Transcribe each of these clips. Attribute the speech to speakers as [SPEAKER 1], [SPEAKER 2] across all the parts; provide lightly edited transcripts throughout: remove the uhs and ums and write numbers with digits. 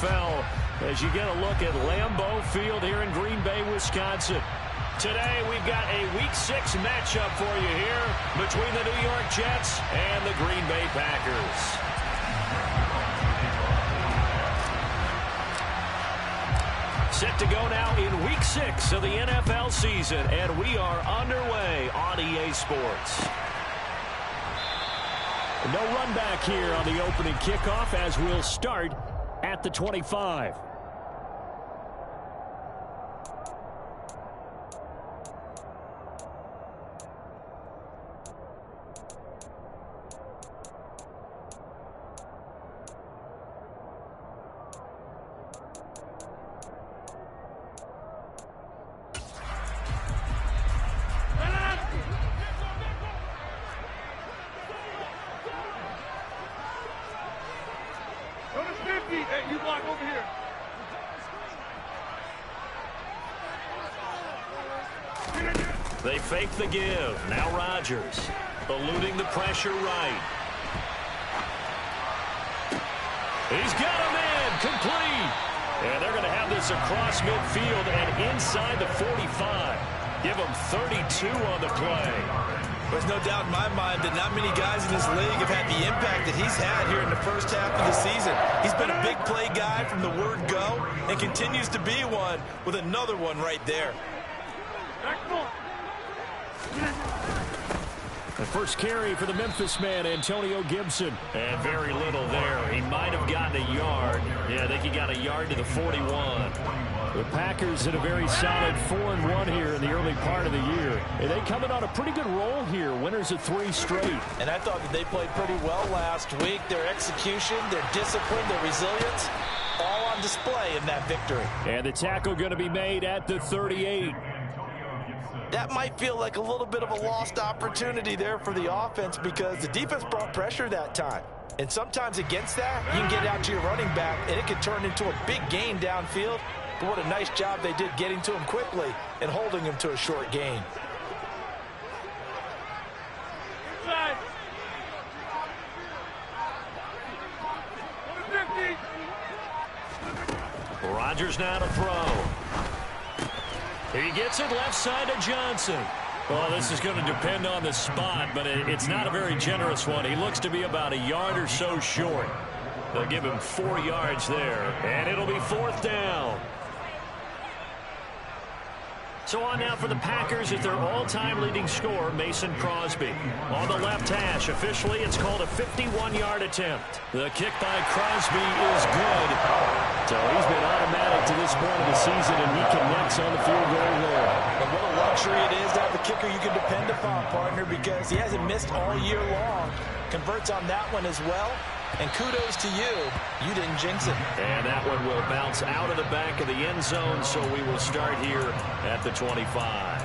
[SPEAKER 1] NFL as you get a look at Lambeau Field here in Green Bay, Wisconsin. Today we've got a Week 6 matchup for you here between the New York Jets and the Green Bay Packers. Set to go now in Week 6 of the NFL season, and we are underway on EA Sports. No run back here on the opening kickoff as we'll start at the 25. They fake the give. Now Rodgers eluding the pressure right. He's got a man complete. And they're going to have this across midfield and inside the 45. Give him 32 on the play.
[SPEAKER 2] There's no doubt in my mind that not many guys in this league have had the impact that he's had here in the first half of the season. He's been a big play guy from the word go and continues to be one with another one right there.
[SPEAKER 1] The first carry for the Memphis man, Antonio Gibson. And very little there. He might have gotten a yard. Yeah, I think he got a yard to the 41. The Packers in a very solid 4-1 here in the early part of the year. And they coming on a pretty good roll here. Winners of 3 straight.
[SPEAKER 2] And I thought that they played pretty well last week. Their execution, their discipline, their resilience, all on display in that victory.
[SPEAKER 1] And the tackle going to be made at the 38.
[SPEAKER 2] That might feel like a little bit of a lost opportunity there for the offense because the defense brought pressure that time. And sometimes against that, you can get out to your running back, and it could turn into a big gain downfield. But what a nice job they did getting to him quickly and holding him to a short gain.
[SPEAKER 1] Rodgers now to throw. He gets it left side to Johnson. Well, this is going to depend on the spot, but it's not a very generous one. He looks to be about a yard or so short. They'll give him 4 yards there, and it'll be 4th down. So on now for the Packers is their all-time leading scorer, Mason Crosby. On the left hash, officially it's called a 51-yard attempt. The kick by Crosby is good. So he's been automatic to this point of the season, and he connects on the field goal there.
[SPEAKER 2] And what a luxury it is to have a kicker you can depend upon, partner, because he hasn't missed all year long. Converts on that one as well. And kudos to you. You didn't jinx it.
[SPEAKER 1] And that one will bounce out of the back of the end zone, so we will start here at the 25.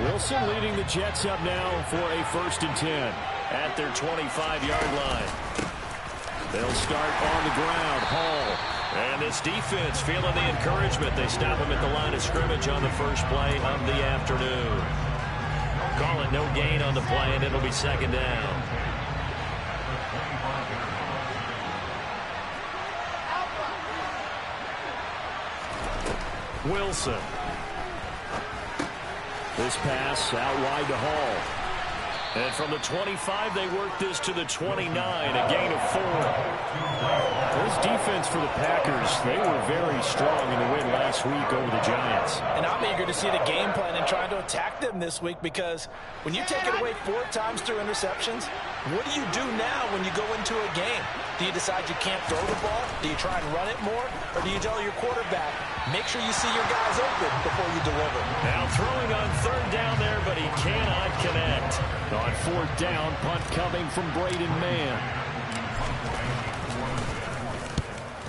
[SPEAKER 1] Wilson leading the Jets up now for a 1st and 10 at their 25-yard line. They'll start on the ground. Hall. And this defense feeling the encouragement. They stop him at the line of scrimmage on the first play of the afternoon. Call it no gain on the play, and it'll be 2nd down. Wilson. This pass out wide to Hall. And from the 25, they work this to the 29, a gain of 4. This defense for the Packers, they were very strong in the win last week over the Giants.
[SPEAKER 2] And I'm eager to see the game plan and trying to attack them this week because when you take it away 4 times through interceptions, what do you do now when you go into a game? Do you decide you can't throw the ball? Do you try and run it more? Or do you tell your quarterback, make sure you see your guys open before you deliver?
[SPEAKER 1] Now throwing on 3rd down there, but he cannot connect. On 4th down, punt coming from Braden Mann.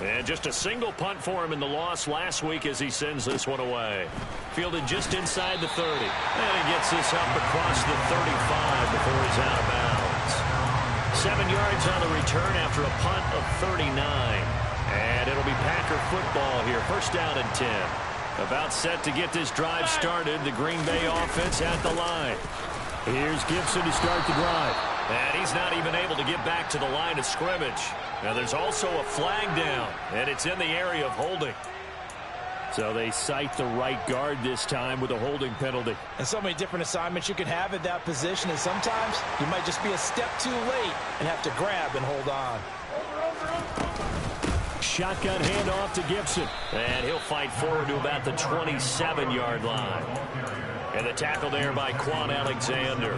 [SPEAKER 1] And just a single punt for him in the loss last week as he sends this one away. Fielded just inside the 30. And he gets this up across the 35 before he's out of bounds. 7 yards on the return after a punt of 39. And it'll be Packer football here. 1st down and 10. About set to get this drive started. The Green Bay offense at the line. Here's Gibson to start the drive. And he's not even able to get back to the line of scrimmage. Now there's also a flag down, and it's in the area of holding. So they cite the right guard this time with a holding penalty.
[SPEAKER 2] And so many different assignments you can have at that position, and sometimes you might just be a step too late and have to grab and hold on.
[SPEAKER 1] Shotgun handoff to Gibson. And he'll fight forward to about the 27-yard line. And the tackle there by Quan Alexander.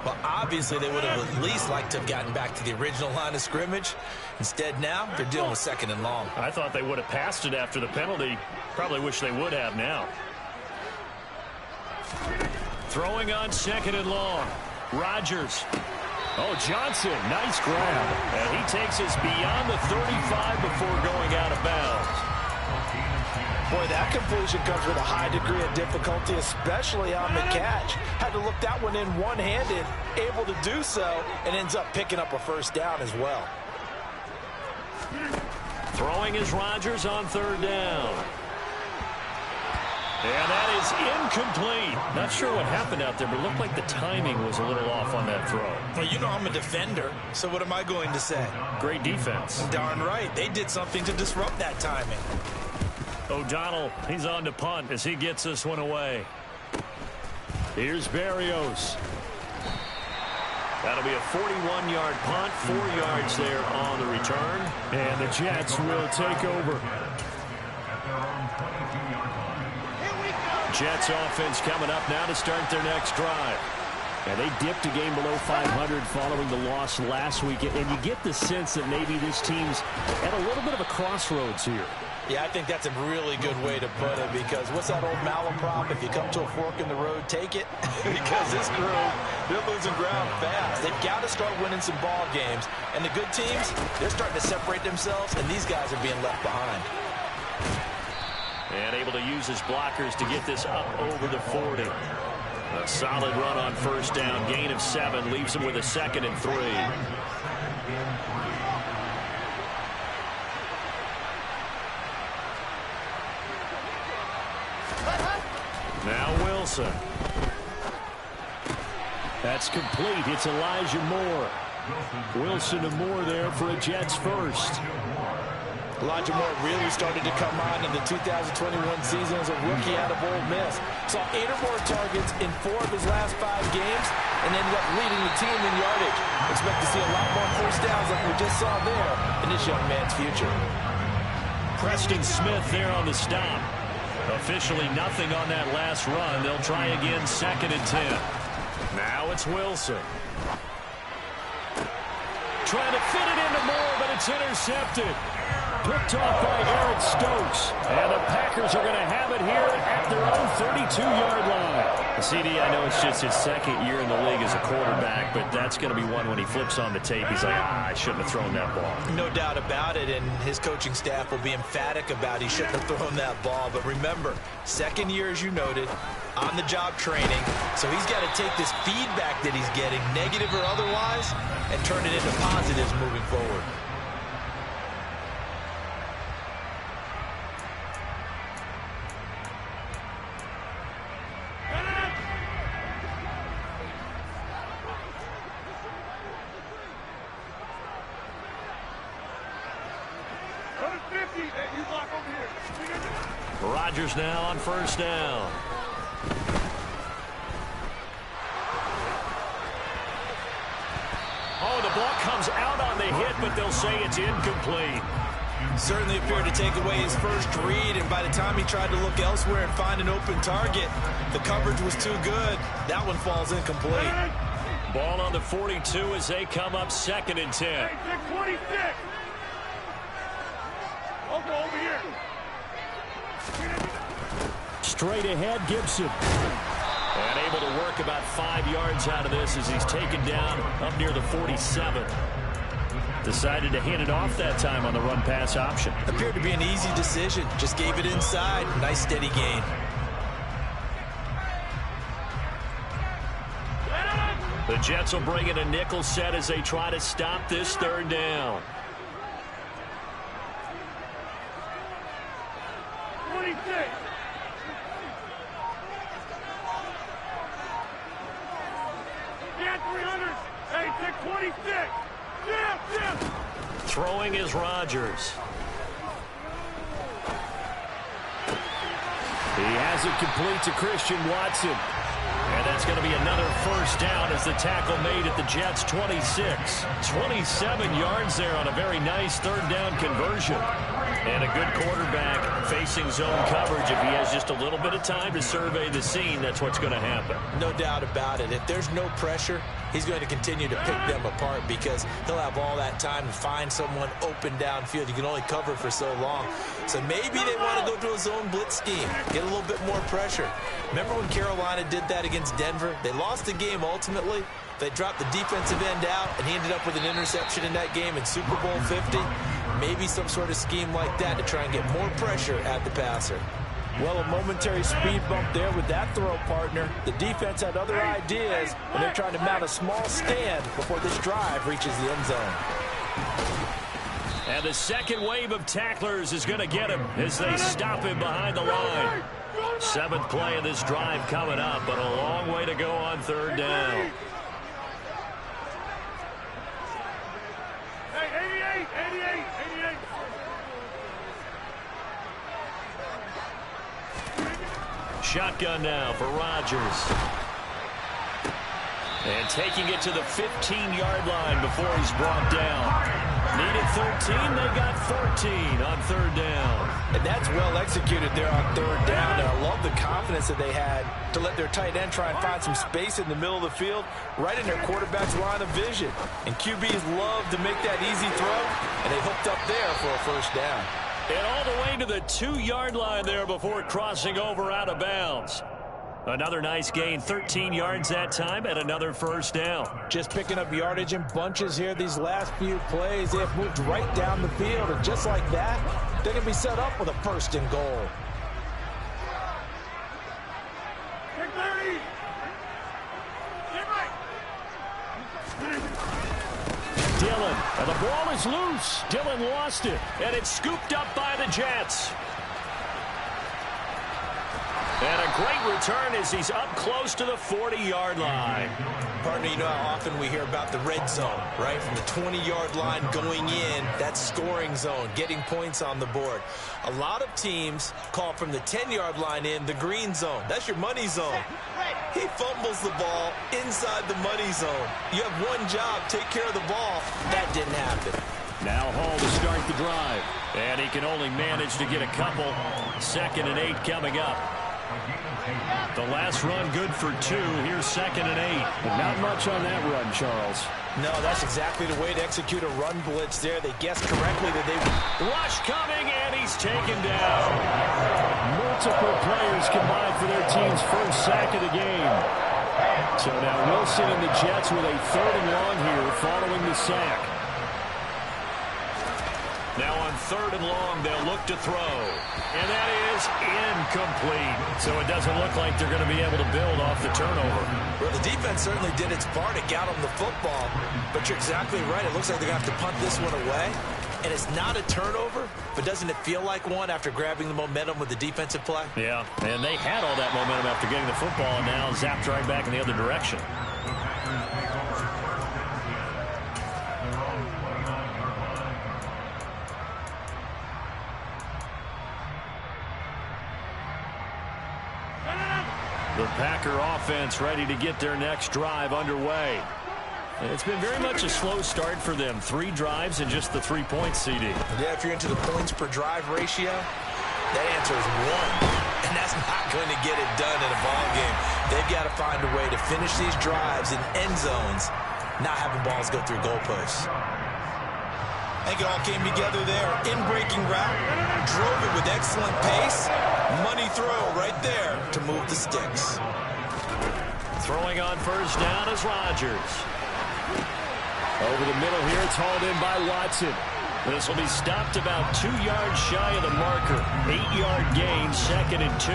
[SPEAKER 2] Well, obviously they would have at least liked to have gotten back to the original line of scrimmage. Instead, now they're dealing with 2nd and long.
[SPEAKER 1] I thought they would have passed it after the penalty. Probably wish they would have now. Throwing on 2nd and long. Rodgers. Oh, Johnson, nice grab. And he takes us beyond the 35 before going out of bounds.
[SPEAKER 2] Boy, that completion comes with a high degree of difficulty, especially on the catch. Had to look that one in one-handed, able to do so, and ends up picking up a first down as well.
[SPEAKER 1] Throwing is Rodgers on 3rd down. And that is incomplete. Not sure what happened out there, but it looked like the timing was a little off on that throw.
[SPEAKER 2] Well, you know I'm a defender, so what am I going to say?
[SPEAKER 1] Great defense.
[SPEAKER 2] Darn right. They did something to disrupt that timing.
[SPEAKER 1] O'Donnell, he's on to punt as he gets this one away. Here's Berrios. That'll be a 41-yard punt, 4 yards there on the return. And the Jets will take over. Jets offense coming up now to start their next drive. And they dipped a game below 500 following the loss last week. And you get the sense that maybe this team's at a little bit of a crossroads here.
[SPEAKER 2] Yeah, I think that's a really good way to put it, because what's that old malaprop? If you come to a fork in the road, take it. Because this group, they're losing ground fast. They've got to start winning some ball games. And the good teams, they're starting to separate themselves, and these guys are being left behind.
[SPEAKER 1] And able to use his blockers to get this up over the 40. A solid run on 1st down, gain of 7, leaves him with a 2nd and 3. Now Wilson. That's complete. It's Elijah Moore. Wilson to Moore there for a Jets first.
[SPEAKER 2] Elijah Moore really started to come on in the 2021 season as a rookie out of Ole Miss. Saw 8 or more targets in 4 of his last 5 games and ended up leading the team in yardage. Expect to see a lot more first downs like we just saw there in this young man's future.
[SPEAKER 1] Preston Smith there on the stop. Officially nothing on that last run. They'll try again 2nd and 10. Now it's Wilson. Trying to fit it into Moore, but it's intercepted. Picked off by Eric Stokes. And the Packers are going to have it here at their own 32-yard line. CD, I know it's just his 2nd year in the league as a quarterback, but that's going to be one when he flips on the tape. He's like, I shouldn't have thrown that ball.
[SPEAKER 2] No doubt about it, and his coaching staff will be emphatic about he shouldn't have thrown that ball. But remember, 2nd year, as you noted, on-the-job training. So he's got to take this feedback that he's getting, negative or otherwise, and turn it into positives moving forward.
[SPEAKER 1] Rodgers now on 1st down. Oh, the ball comes out on the hit, but they'll say it's incomplete.
[SPEAKER 2] Certainly appeared to take away his first read, and by the time he tried to look elsewhere and find an open target, the coverage was too good. That one falls incomplete.
[SPEAKER 1] Ball on the 42 as they come up 2nd and 10.
[SPEAKER 3] 26. Over here.
[SPEAKER 1] Straight ahead, Gibson. And able to work about 5 yards out of this as he's taken down up near the 47. Decided to hand it off that time on the run-pass option.
[SPEAKER 2] Appeared to be an easy decision. Just gave it inside. Nice steady gain.
[SPEAKER 1] The Jets will bring in a nickel set as they try to stop this 3rd down.
[SPEAKER 3] 26. Hey, take 26. Jim.
[SPEAKER 1] Throwing is Rodgers. He has it complete to Christian Watson. And that's going to be another first down as the tackle made at the Jets' 26. 27 yards there on a very nice third down conversion. And a good quarterback facing zone coverage. If he has just a little bit of time to survey the scene, that's what's going to happen.
[SPEAKER 2] No doubt about it. If there's no pressure, he's going to continue to pick them apart because he'll have all that time to find someone open downfield. You can only cover for so long. So maybe they want to go to a zone blitz scheme, get a little bit more pressure. Remember when Carolina did that against Denver? They lost the game ultimately. They dropped the defensive end out, and he ended up with an interception in that game in Super Bowl 50. Maybe some sort of scheme like that to try and get more pressure at the passer. Well, a momentary speed bump there with that throw, partner. The defense had other ideas, and they're trying to mount a small stand before this drive reaches the end zone.
[SPEAKER 1] And the second wave of tacklers is going to get him as they stop him behind the line. Seventh play of this drive coming up, but a long way to go on third down.
[SPEAKER 3] Hey, 88.
[SPEAKER 1] Shotgun now for Rodgers. And taking it to the 15-yard line before he's brought down. Needed 13, they got 14 on third down.
[SPEAKER 2] And that's well executed there on third down. And I love the confidence that they had to let their tight end try and find some space in the middle of the field, right in their quarterback's line of vision. And QBs love to make that easy throw, and they hooked up there for a first down.
[SPEAKER 1] And all the way to the 2-yard line there before crossing over out of bounds. Another nice gain, 13 yards that time, and another first down.
[SPEAKER 2] Just picking up yardage in bunches here these last few plays. They have moved right down the field, and just like that, they're going to be set up with a first and goal.
[SPEAKER 3] Take 30. Get right.
[SPEAKER 1] Dillon, and the ball is loose. Dillon lost it, and it's scooped up by the Jets. And a great return as he's up close to the 40-yard line.
[SPEAKER 2] Partner, you know how often we hear about the red zone, right? From the 20-yard line going in, that's scoring zone, getting points on the board. A lot of teams call from the 10-yard line in the green zone. That's your money zone. He fumbles the ball inside the money zone. You have one job, take care of the ball. That didn't happen.
[SPEAKER 1] Now Hall to start the drive. And he can only manage to get a couple. 2nd and 8 coming up. The last run good for 2. Here's 2nd and 8.
[SPEAKER 4] But not much on that run, Charles.
[SPEAKER 2] No, that's exactly the way to execute a run blitz there. They guessed correctly that they...
[SPEAKER 1] Rush coming, and he's taken down.
[SPEAKER 4] Multiple players combined for their team's first sack of the game. So now Wilson and the Jets with a 3rd and long here following the sack.
[SPEAKER 1] Now on 3rd and long, they'll look to throw. And that is incomplete. So it doesn't look like they're going to be able to build off the turnover.
[SPEAKER 2] Well, the defense certainly did its part to get them the football. But you're exactly right. It looks like they're going to have to punt this one away. And it's not a turnover, but doesn't it feel like one after grabbing the momentum with the defensive play?
[SPEAKER 1] Yeah, and they had all that momentum after getting the football, and now zapped right back in the other direction. The Packer offense ready to get their next drive underway. It's been very much a slow start for them. 3 drives and just the 3 points, CD.
[SPEAKER 2] Yeah, if you're into the points per drive ratio, that answer is 1. And that's not going to get it done in a ball game. They've got to find a way to finish these drives in end zones, not having balls go through goalposts. I think it all came together there. In-breaking route, drove it with excellent pace. Money throw right there to move the sticks.
[SPEAKER 1] Throwing on first down is Rodgers. Over the middle here, it's hauled in by Watson. This will be stopped about 2 yards shy of the marker. 8-yard gain, 2nd and 2.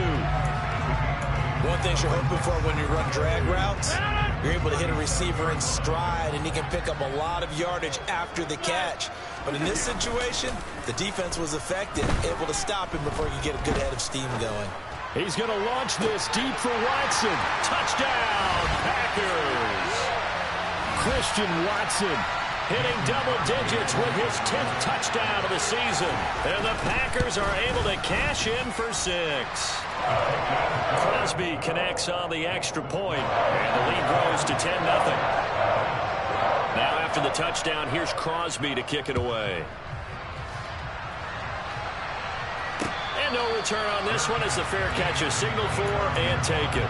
[SPEAKER 2] One thing you're hoping for when you run drag routes, you're able to hit a receiver in stride, and he can pick up a lot of yardage after the catch. But in this situation, the defense was effective, able to stop him before he could get a good head of steam going.
[SPEAKER 1] He's going to launch this deep for Watson. Touchdown, Packers.
[SPEAKER 4] Christian Watson.
[SPEAKER 1] Hitting double digits with his 10th touchdown of the season. And the Packers are able to cash in for 6. Crosby connects on the extra point, and the lead grows to 10-0. Now after the touchdown, here's Crosby to kick it away. And no return on this one as the fair catch is signaled for and taken.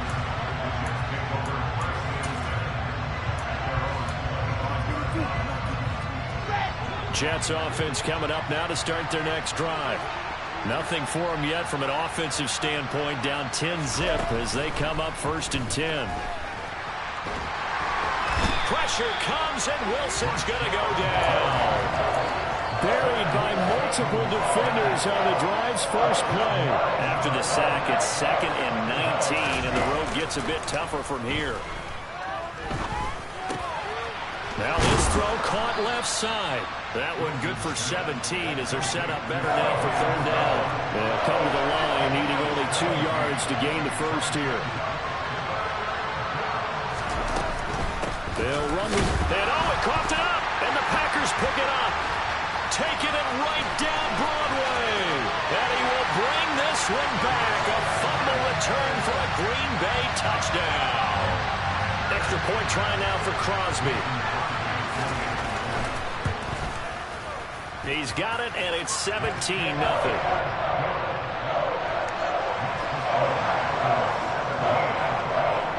[SPEAKER 1] Jets offense coming up now to start their next drive. Nothing for them yet from an offensive standpoint, down 10-0 as they come up 1st and 10. Pressure comes, and Wilson's going to go down.
[SPEAKER 4] Buried by multiple defenders on the drive's first play.
[SPEAKER 1] After the sack, it's 2nd and 19, and the road gets a bit tougher from here. Now this throw caught left side. That one good for 17 as they're set up better now for 3rd down.
[SPEAKER 4] They'll come to the line, needing only 2 yards to gain the first here. They'll run with...
[SPEAKER 1] And it coughed it up, and the Packers pick it up. Taking it right down Broadway. And he will bring this one back. A fumble return for a Green Bay touchdown. Extra point try now for Crosby. He's got it, and it's 17-0.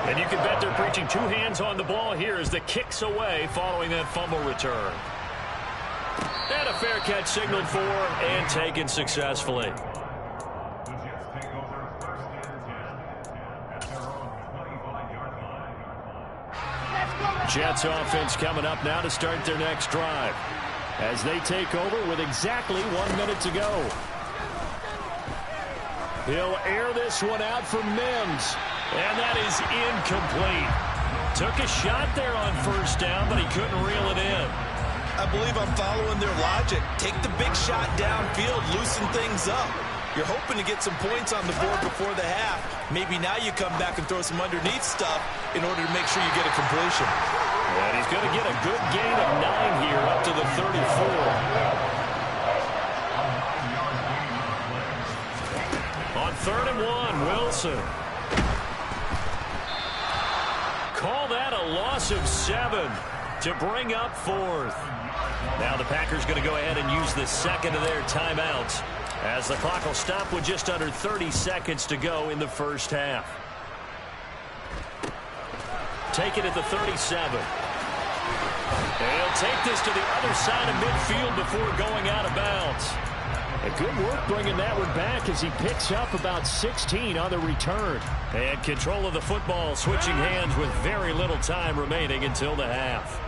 [SPEAKER 1] And you can bet they're preaching 2 hands on the ball here as the kick's away following that fumble return. And a fair catch signaled for and taken successfully. Jets offense coming up now to start their next drive as they take over with exactly 1 minute to go.
[SPEAKER 4] He'll air this one out for Mims.
[SPEAKER 1] And that is incomplete. Took a shot there on 1st down, but he couldn't reel it in.
[SPEAKER 2] I believe I'm following their logic. Take the big shot downfield, loosen things up. You're hoping to get some points on the board before the half. Maybe now you come back and throw some underneath stuff in order to make sure you get a completion.
[SPEAKER 1] And he's going to get a good gain of 9 here up to the 34. On 3rd and 1, Wilson. Call that a loss of 7 to bring up 4th. Now the Packers going to go ahead and use the 2nd of their timeouts as the clock will stop with just under 30 seconds to go in the first half. Take it at the 37. They'll take this to the other side of midfield before going out of bounds.
[SPEAKER 4] Good work bringing that one back as he picks up about 16 on the return.
[SPEAKER 1] And control of the football switching hands with very little time remaining until the half.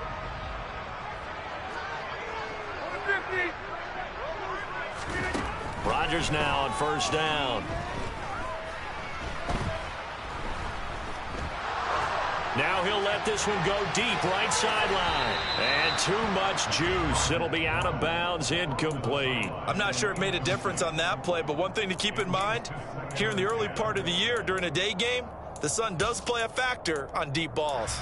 [SPEAKER 1] Rodgers now on 1st down. Now he'll let this one go deep right sideline. And too much juice. It'll be out of bounds, incomplete.
[SPEAKER 2] I'm not sure it made a difference on that play, but one thing to keep in mind, here in the early part of the year during a day game, the sun does play a factor on deep balls.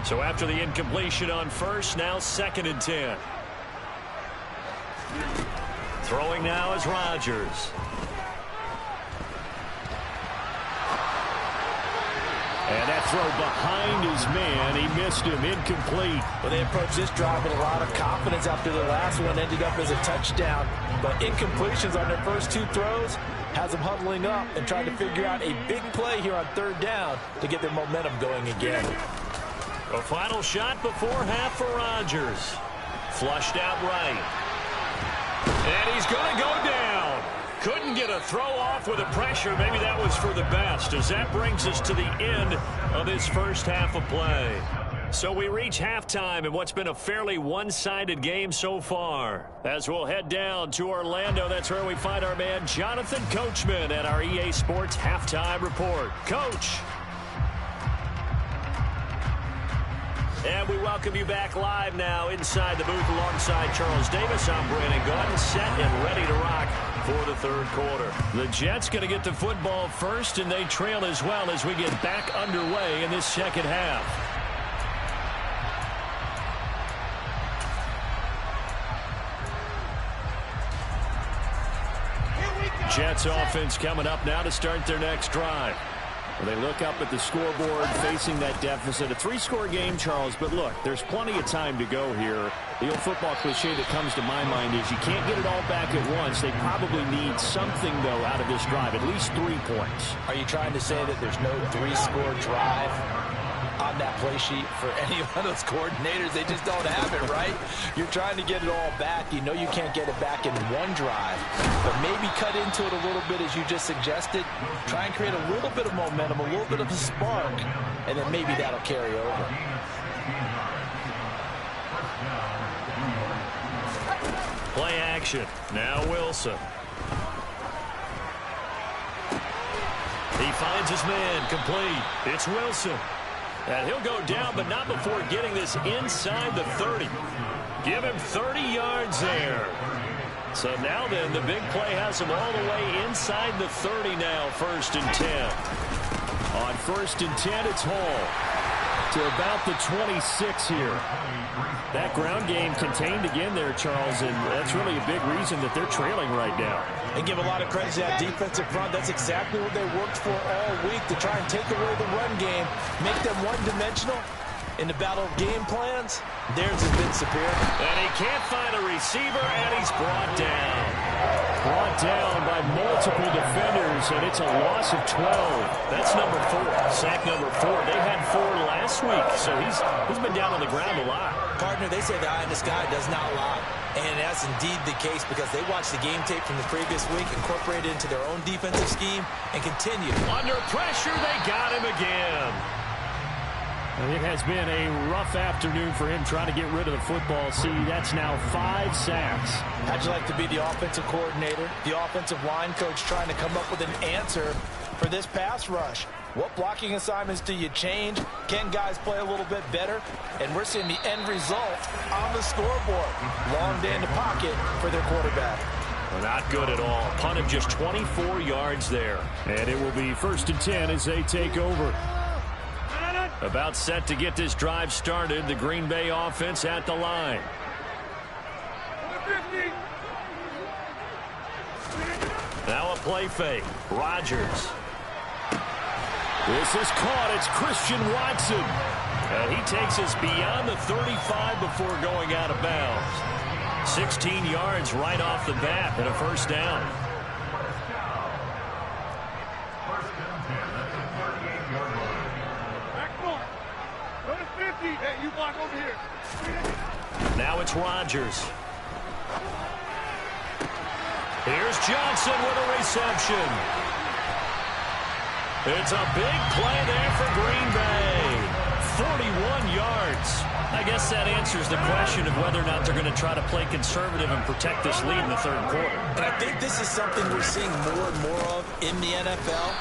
[SPEAKER 1] So after the incompletion on 1st, now 2nd and 10. Throwing now is Rodgers.
[SPEAKER 4] And that throw behind his man, he missed him, incomplete.
[SPEAKER 2] Well, they approached this drive with a lot of confidence after the last one ended up as a touchdown. But incompletions on their first 2 throws has them huddling up and trying to figure out a big play here on 3rd down to get their momentum going again.
[SPEAKER 1] A final shot before half for Rodgers. Flushed out right. And he's going to go down. Couldn't get a throw off with the pressure. Maybe that was for the best, as that brings us to the end of this first half of play. So we reach halftime in what's been a fairly one-sided game so far. As we'll head down to Orlando, that's where we find our man Jonathan Coachman at our EA Sports Halftime Report. Coach. And we welcome you back live now inside the booth alongside Charles Davis. I'm Brandon Gaudin, set and ready to rock before the third quarter. The Jets going to get the football first, and they trail as well as we get back underway in this second half. Jets offense coming up now to start their next drive. Well, they look up at the scoreboard facing that deficit. A 3-score game, Charles, but look, there's plenty of time to go here. The old football cliche that comes to my mind is you can't get it all back at once. They probably need something, though, out of this drive, at least 3 points.
[SPEAKER 2] Are you trying to say that there's no 3-score drive on that play sheet for any one of those coordinators? They just don't have it, right? You're trying to get it all back. You know you can't get it back in one drive, but maybe cut into it a little bit as you just suggested. Try and create a little bit of momentum, a little bit of a spark, and then maybe that'll carry over.
[SPEAKER 1] Play action. Now Wilson. He finds his man complete. It's Wilson. And he'll go down, but not before getting this inside the 30. Give him 30 yards there. So now then, the big play has him all the way inside the 30 now, 1st and 10. On 1st and 10, it's Hall to about the 26 here. That ground game contained again there, Charles, and that's really a big reason that they're trailing right now.
[SPEAKER 2] And give a lot of credit to that defensive front. That's exactly what they worked for all week, to try and take away the run game, make them one-dimensional. In the battle of game plans, theirs has been superior.
[SPEAKER 1] And he can't find a receiver, and he's brought down. Brought down by multiple defenders, and it's a loss of 12. That's number 4, sack number 4. They had 4 last week, so he's been down on the ground a lot.
[SPEAKER 2] Partner, they say the eye in the sky does not lie. And that's indeed the case, because they watched the game tape from the previous week, incorporated it into their own defensive scheme, and continue.
[SPEAKER 1] Under pressure, they got him again.
[SPEAKER 4] It has been a rough afternoon for him trying to get rid of the football. See, that's now 5 sacks.
[SPEAKER 2] How'd you like to be the offensive coordinator, the offensive line coach, trying to come up with an answer for this pass rush? What blocking assignments do you change? Can guys play a little bit better? And we're seeing the end result on the scoreboard. Long day in the pocket for their quarterback.
[SPEAKER 1] Well, not good at all. Punt of just 24 yards there.
[SPEAKER 4] And it will be 1st and 10 as they take over.
[SPEAKER 1] About set to get this drive started. The Green Bay offense at the line. Now a play fake. Rodgers.
[SPEAKER 4] This is caught. It's Christian Watson.
[SPEAKER 1] And he takes us beyond the 35 before going out of bounds. 16 yards right off the bat and a 1st down.
[SPEAKER 3] Hey, you block over here.
[SPEAKER 1] Now it's Rodgers. Here's Johnson with a reception. It's a big play there for Green Bay. 41 yards. I guess that answers the question of whether or not they're going to try to play conservative and protect this lead in the 3rd quarter.
[SPEAKER 2] And I think this is something we're seeing more and more of in the NFL.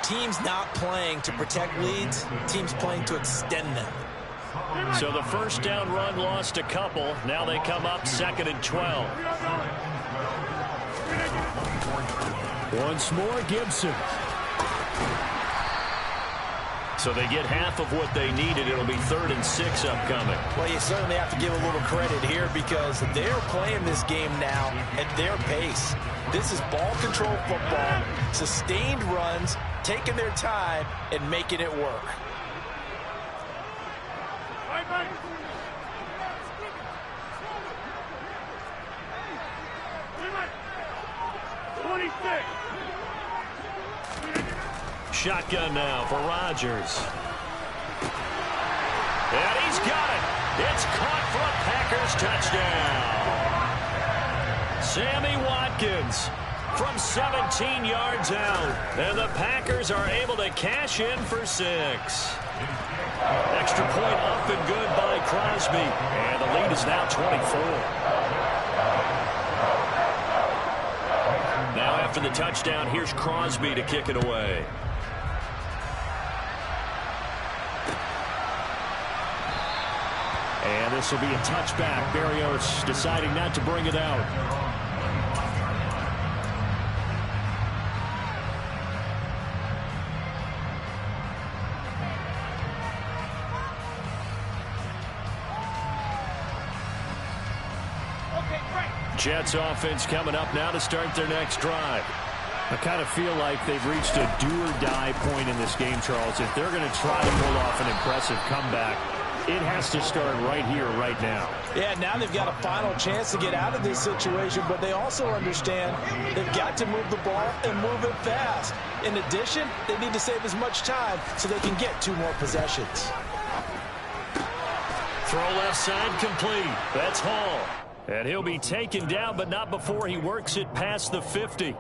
[SPEAKER 2] Teams not playing to protect leads, teams playing to extend them.
[SPEAKER 1] So the 1st down run lost a couple. Now they come up 2nd and 12.
[SPEAKER 4] Once more, Gibson.
[SPEAKER 1] So they get half of what they needed. It'll be 3rd and 6 upcoming.
[SPEAKER 2] Well, you certainly have to give a little credit here, because they're playing this game now at their pace. This is ball control football, sustained runs, taking their time and making it work.
[SPEAKER 3] 26.
[SPEAKER 1] Shotgun now for Rodgers. And he's got it. It's caught for a Packers touchdown. Sammy Watkins from 17 yards out. And the Packers are able to cash in for 6. Extra point up and good by Crosby. And the lead is now 24. Now after the touchdown, here's Crosby to kick it away.
[SPEAKER 4] And this will be a touchback. Berrios deciding not to bring it out.
[SPEAKER 1] Jets offense coming up now to start their next drive.
[SPEAKER 4] I kind of feel like they've reached a do-or-die point in this game, Charles. If they're going to try to pull off an impressive comeback, it has to start right here, right now.
[SPEAKER 2] Yeah, now they've got a final chance to get out of this situation, but they also understand they've got to move the ball and move it fast. In addition, they need to save as much time so they can get 2 more possessions.
[SPEAKER 1] Throw left side complete. That's Hall. And he'll be taken down, but not before he works it past the 50.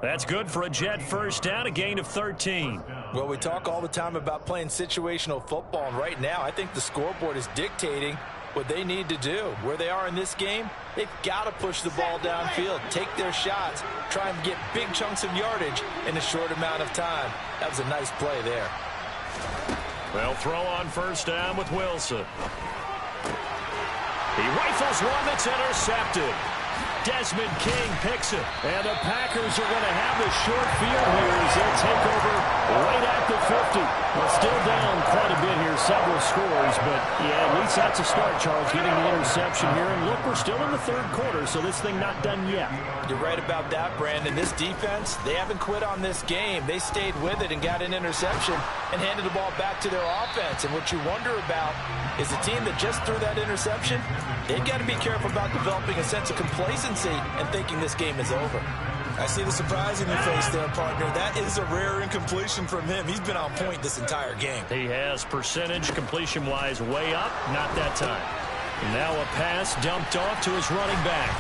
[SPEAKER 1] That's good for a Jet first down, a gain of 13.
[SPEAKER 2] Well, we talk all the time about playing situational football, and right now I think the scoreboard is dictating what they need to do. Where they are in this game, they've got to push the ball downfield, take their shots, try and get big chunks of yardage in a short amount of time. That was a nice play there.
[SPEAKER 1] They'll throw on first down with Wilson. He rifles one that's intercepted. Desmond King picks it.
[SPEAKER 4] And the Packers are going to have the short field here as they'll take over right at the 50. Well, still down quite a bit here, several scores, but yeah, at least that's a start, Charles, getting the interception here. And look, we're still in the third quarter, so this thing not done yet.
[SPEAKER 2] You're right about that, Brandon. This defense, they haven't quit on this game. They stayed with it and got an interception and handed the ball back to their offense. And what you wonder about is the team that just threw that interception, they've got to be careful about developing a sense of complacency and thinking this game is over.
[SPEAKER 5] I see the surprise in your face there, partner. That is a rare incompletion from him. He's been on point this entire game.
[SPEAKER 1] He has percentage completion-wise way up. Not that time. Now a pass dumped off to his running back.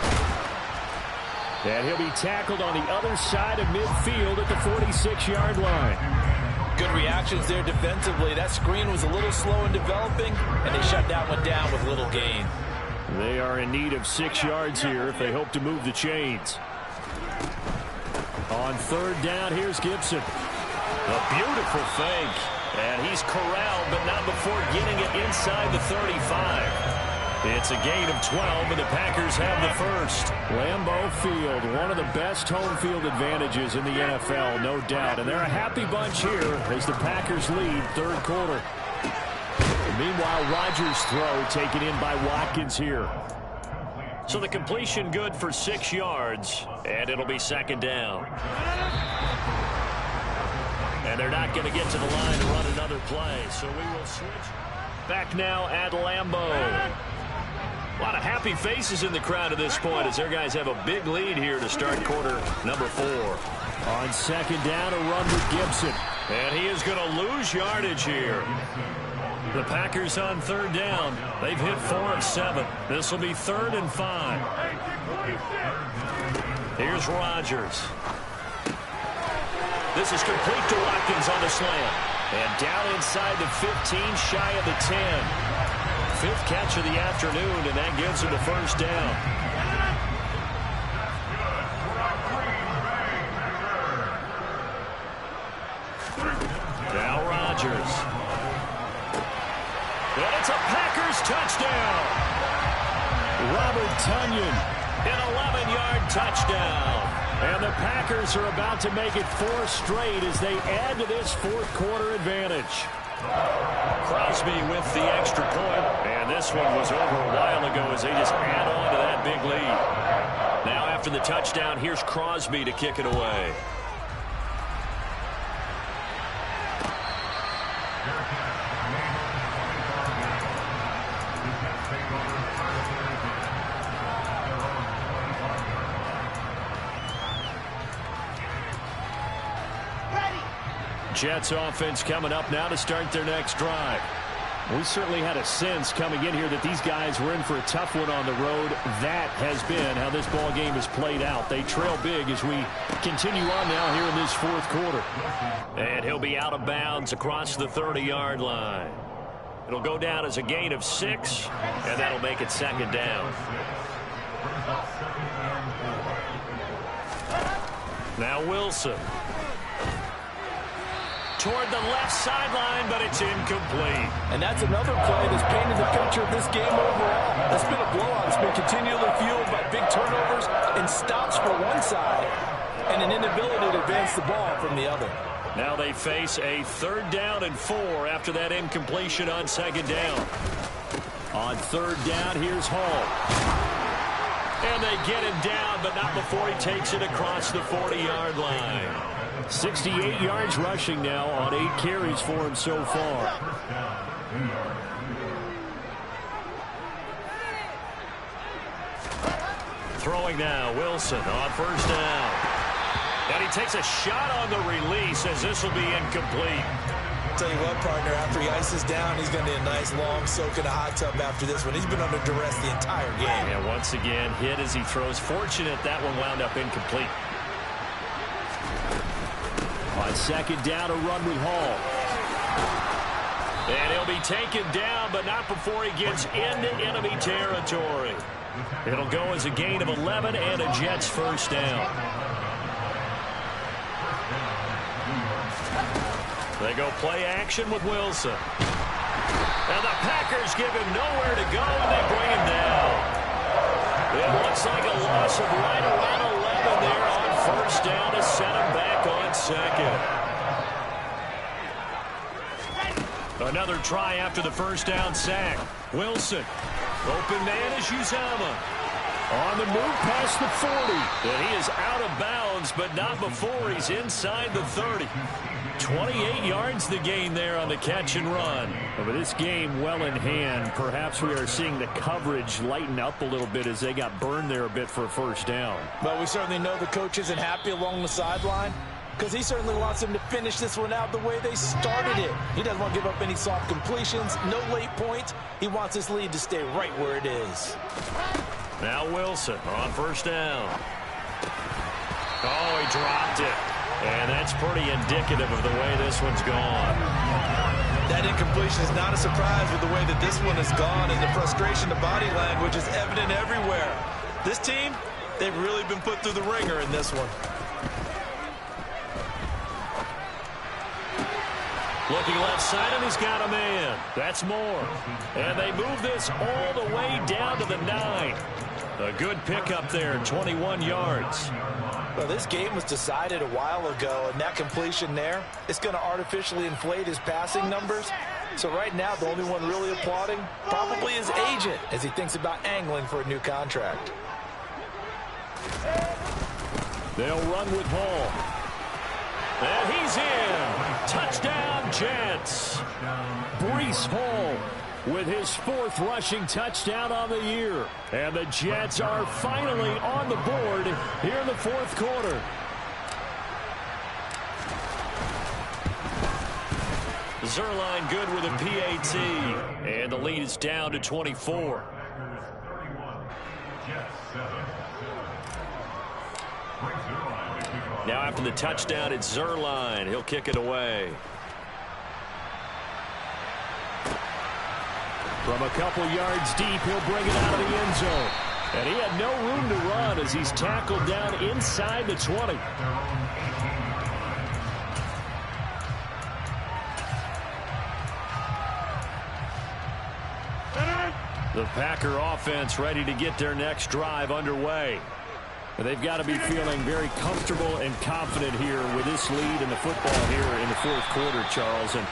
[SPEAKER 4] And he'll be tackled on the other side of midfield at the 46-yard line.
[SPEAKER 2] Good reactions there defensively. That screen was a little slow in developing, and they shut that one down with little gain.
[SPEAKER 4] They are in need of 6 yards here if they hope to move the chains. On third down, here's Gibson.
[SPEAKER 1] A beautiful fake. And he's corralled, but not before getting it inside the 35. It's a gain of 12, and the Packers have the first.
[SPEAKER 4] Lambeau Field, one of the best home field advantages in the NFL, no doubt. And they're a happy bunch here as the Packers lead third quarter. Meanwhile, Rodgers' throw taken in by Watkins here.
[SPEAKER 1] So the completion good for 6 yards, and it'll be second down. And they're not going to get to the line to run another play, so we will switch. Back now at Lambeau. A lot of happy faces in the crowd at this point as their guys have a big lead here to start quarter number 4.
[SPEAKER 4] On second down, a run with Gibson.
[SPEAKER 1] And he is going to lose yardage here. The Packers on third down. They've hit 4 of 7. This will be 3rd and 5. Here's Rodgers. This is complete to Watkins on the slant. And down inside the 15, shy of the 10. 5th catch of the afternoon, and that gives him the first down. Now Rodgers. And it's a Packers touchdown.
[SPEAKER 4] Robert Tonyan.
[SPEAKER 1] An 11-yard touchdown.
[SPEAKER 4] And the Packers are about to make it 4 straight as they add to this fourth quarter advantage.
[SPEAKER 1] Crosby with the extra point. And this one was over a while ago as they just add on to that big lead. Now after the touchdown, here's Crosby to kick it away. Jets offense coming up now to start their next drive.
[SPEAKER 4] We certainly had a sense coming in here that these guys were in for a tough one on the road. That has been how this ball game has played out. They trail big as we continue on now here in this fourth quarter.
[SPEAKER 1] And he'll be out of bounds across the 30-yard line. It'll go down as a gain of 6, and that'll make it second down. Now Wilson. Toward the left sideline, but it's incomplete.
[SPEAKER 2] And that's another play that's painted the picture of this game overall. It's been a blowout. It's been continually fueled by big turnovers and stops for one side and an inability to advance the ball from the other.
[SPEAKER 1] Now they face a 3rd down and 4 after that incompletion on second down.
[SPEAKER 4] On third down, here's Hall.
[SPEAKER 1] And they get him down, but not before he takes it across the 40-yard line.
[SPEAKER 4] 68 yards rushing now on 8 carries for him so far.
[SPEAKER 1] Throwing now, Wilson on first down. And he takes a shot on the release as this will be incomplete.
[SPEAKER 5] Tell you what, partner, after he ices down, he's going to need a nice long soak in a hot tub after this one. He's been under duress the entire game.
[SPEAKER 1] And once again, hit as he throws. Fortunate that one wound up incomplete.
[SPEAKER 4] On second down, a run with Hall.
[SPEAKER 1] And he'll be taken down, but not before he gets into enemy territory. It'll go as a gain of 11 and a Jets first down. They go play action with Wilson. And the Packers give him nowhere to go, and they bring him down. It looks like a loss of right around 11 there on first down to set him back on second. Another try after the first down sack. Wilson. Open man is Uzomah. On the move past the 40. And he is out of bounds, but not before he's inside the 30. 28 yards the gain there on the catch and run.
[SPEAKER 4] But this game well in hand, perhaps we are seeing the coverage lighten up a little bit as they got burned there a bit for a first down.
[SPEAKER 2] But we certainly know the coach isn't happy along the sideline because he certainly wants them to finish this one out the way they started it. He doesn't want to give up any soft completions, no late points. He wants this lead to stay right where it is.
[SPEAKER 1] Now Wilson on first down. Oh, he dropped it. And that's pretty indicative of the way this one's gone.
[SPEAKER 5] That incompletion is not a surprise with the way that this one has gone, and the frustration, the body language is evident everywhere. This team, they've really been put through the ringer in this one.
[SPEAKER 1] Looking left side, and he's got a man. That's Moore. And they move this all the way down to the 9. A good pickup there, 21 yards.
[SPEAKER 2] Well, this game was decided a while ago, and that completion there is going to artificially inflate his passing numbers. So right now, the only one really applauding probably his agent as he thinks about angling for a new contract.
[SPEAKER 4] They'll run with Hall.
[SPEAKER 1] And he's in. Touchdown, Jets.
[SPEAKER 4] Breece Hall with his 4th rushing touchdown on the year. And the Jets are finally on the board here in the 4th quarter.
[SPEAKER 1] Zuerlein good with a PAT. And the lead is down to 24. Now after the touchdown, it's Zuerlein. He'll kick it away.
[SPEAKER 4] From a couple yards deep, he'll bring it out of the end zone. And he had no room to run as he's tackled down inside the 20. The Packer offense ready to get their next drive underway. They've got to be feeling very comfortable and confident here with this lead in the football here in the 4th quarter, Charles. And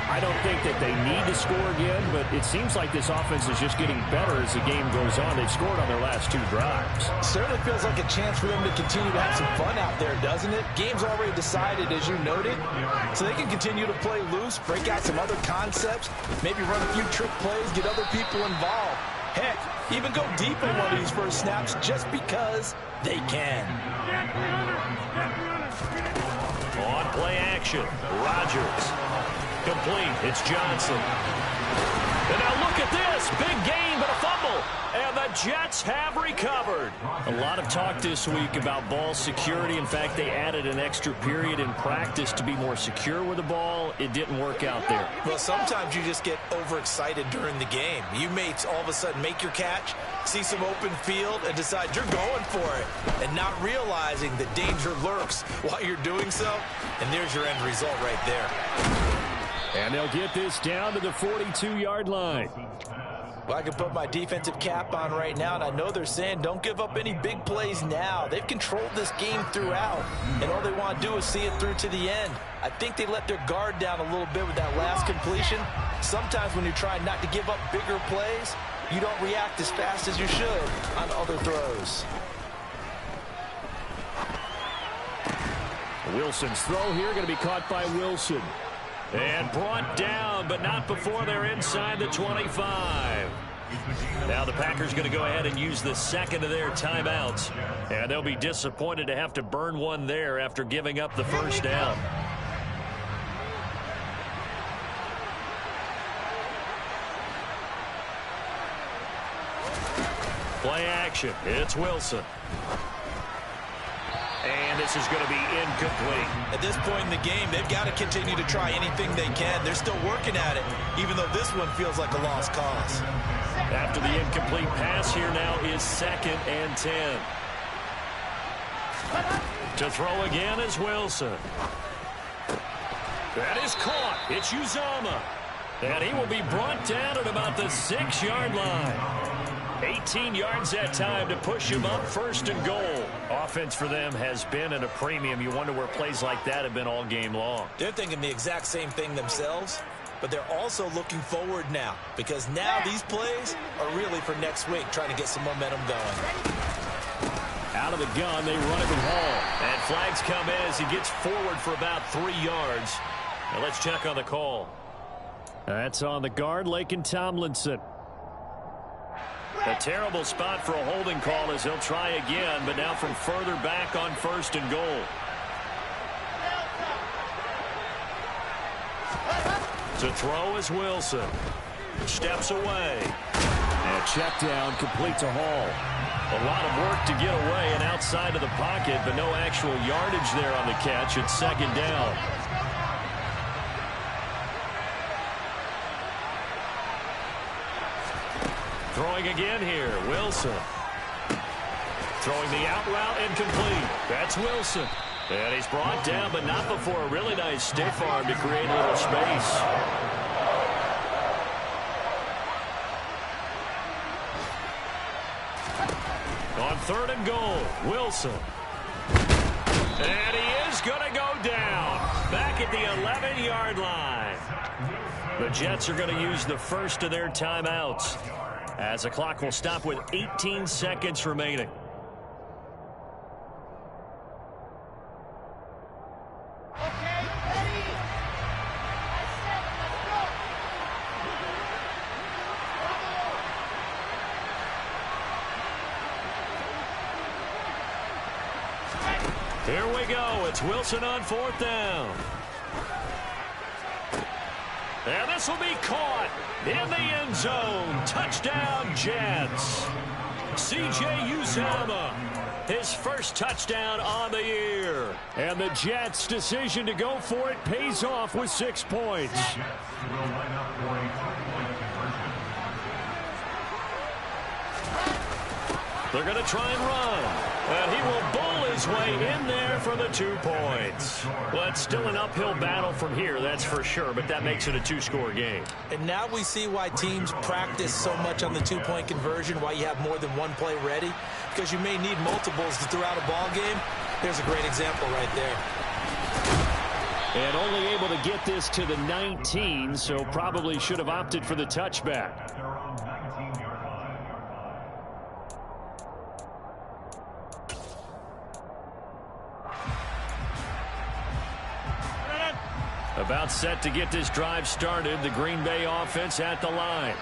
[SPEAKER 4] I don't think that they need to score again, but it seems like this offense is just getting better as the game goes on. They've scored on their last 2 drives.
[SPEAKER 2] Certainly feels like a chance for them to continue to have some fun out there, doesn't it? Game's already decided, as you noted, so they can continue to play loose, break out some other concepts, maybe run a few trick plays, get other people involved. Heck, even go deep on one of these first snaps just because they can.
[SPEAKER 1] On play action, Rodgers. Complete. It's Johnson. And now look at this. Big gain, but a fumble. And the Jets have recovered.
[SPEAKER 4] A lot of talk this week about ball security. In fact, they added an extra period in practice to be more secure with the ball. It didn't work out there.
[SPEAKER 5] Well, sometimes you just get overexcited during the game. You may all of a sudden make your catch, see some open field, and decide you're going for it, and not realizing the danger lurks while you're doing so. And there's your end result right there.
[SPEAKER 4] And they'll get this down to the 42-yard line.
[SPEAKER 2] Well, I can put my defensive cap on right now, and I know they're saying don't give up any big plays now. They've controlled this game throughout, and all they want to do is see it through to the end. I think they let their guard down a little bit with that last completion. Sometimes when you're trying not to give up bigger plays, you don't react as fast as you should on other throws.
[SPEAKER 4] Wilson's throw here going to be caught by Wilson.
[SPEAKER 1] And brought down, but not before they're inside the 25. Now the Packers going to go ahead and use the second of their timeouts. And they'll be disappointed to have to burn one there after giving up the first down. Play action. It's Wilson. And this is going to be incomplete.
[SPEAKER 5] At this point in the game, they've got to continue to try anything they can. They're still working at it, even though this one feels like a lost cause.
[SPEAKER 1] After the incomplete pass, here now is 2nd and 10. To throw again is Wilson. That is caught. It's Uzomah. And he will be brought down at about the 6-yard line. 18 yards that time to push him up, 1st and goal. Offense for them has been at a premium. You wonder where plays like that have been all game long.
[SPEAKER 5] They're thinking the exact same thing themselves, but they're also looking forward now, because now these plays are really for next week, trying to get some momentum going.
[SPEAKER 4] Out of the gun, they run it with Hall.
[SPEAKER 1] And flags come in as he gets forward for about 3 yards. Now let's check on the call.
[SPEAKER 4] That's on the guard, Laken Tomlinson.
[SPEAKER 1] A terrible spot for a holding call as he'll try again, but now from further back on 1st and goal. To throw is Wilson. Steps away.
[SPEAKER 4] And check down, complete to Hall.
[SPEAKER 1] A lot of work to get away and outside of the pocket, but no actual yardage there on the catch. It's 2nd down. Throwing again here, Wilson. Throwing the out route incomplete. That's Wilson. And he's brought down, but not before a really nice stiff arm to create a little space. On 3rd and goal, Wilson. And he is going to go down. Back at the 11-yard line. The Jets are going to use the first of their timeouts, as the clock will stop with 18 seconds remaining.
[SPEAKER 3] Okay, ready?
[SPEAKER 1] Here we go. It's Wilson on 4th down. And this will be caught in the end zone. Touchdown, Jets. C.J. Uzomah, his first touchdown on the year.
[SPEAKER 4] And the Jets' decision to go for it pays off with 6 points.
[SPEAKER 1] They're going to try and run. And he will bowl his way in there for the 2 points. Well, it's still an uphill battle from here, that's for sure, but that makes it a 2-score game.
[SPEAKER 5] And now we see why teams practice so much on the 2-point conversion, why you have more than one play ready, because you may need multiples to throw out a ball game. Here's a great example right there.
[SPEAKER 4] And only able to get this to the 19, so probably should have opted for the touchback.
[SPEAKER 1] About set to get this drive started. The Green Bay offense at the line.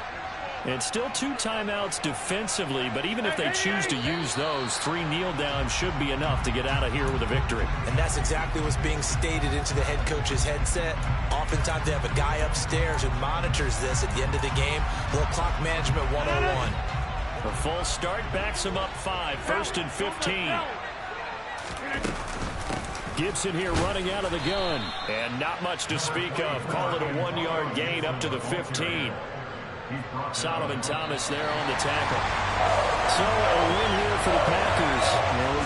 [SPEAKER 1] And still 2 timeouts defensively, but even if they choose to use those, 3 kneel downs should be enough to get out of here with a victory.
[SPEAKER 5] And that's exactly what's being stated into the head coach's headset. Oftentimes they have a guy upstairs who monitors this at the end of the game. A little clock management 101.
[SPEAKER 1] A full start backs him up 5, 1st and 15.
[SPEAKER 4] Gibson here running out of the gun.
[SPEAKER 1] And not much to speak of. Call it a 1-yard gain up to the 15. Solomon Thomas there on the tackle.
[SPEAKER 4] So a win here for the Packers. Well, we've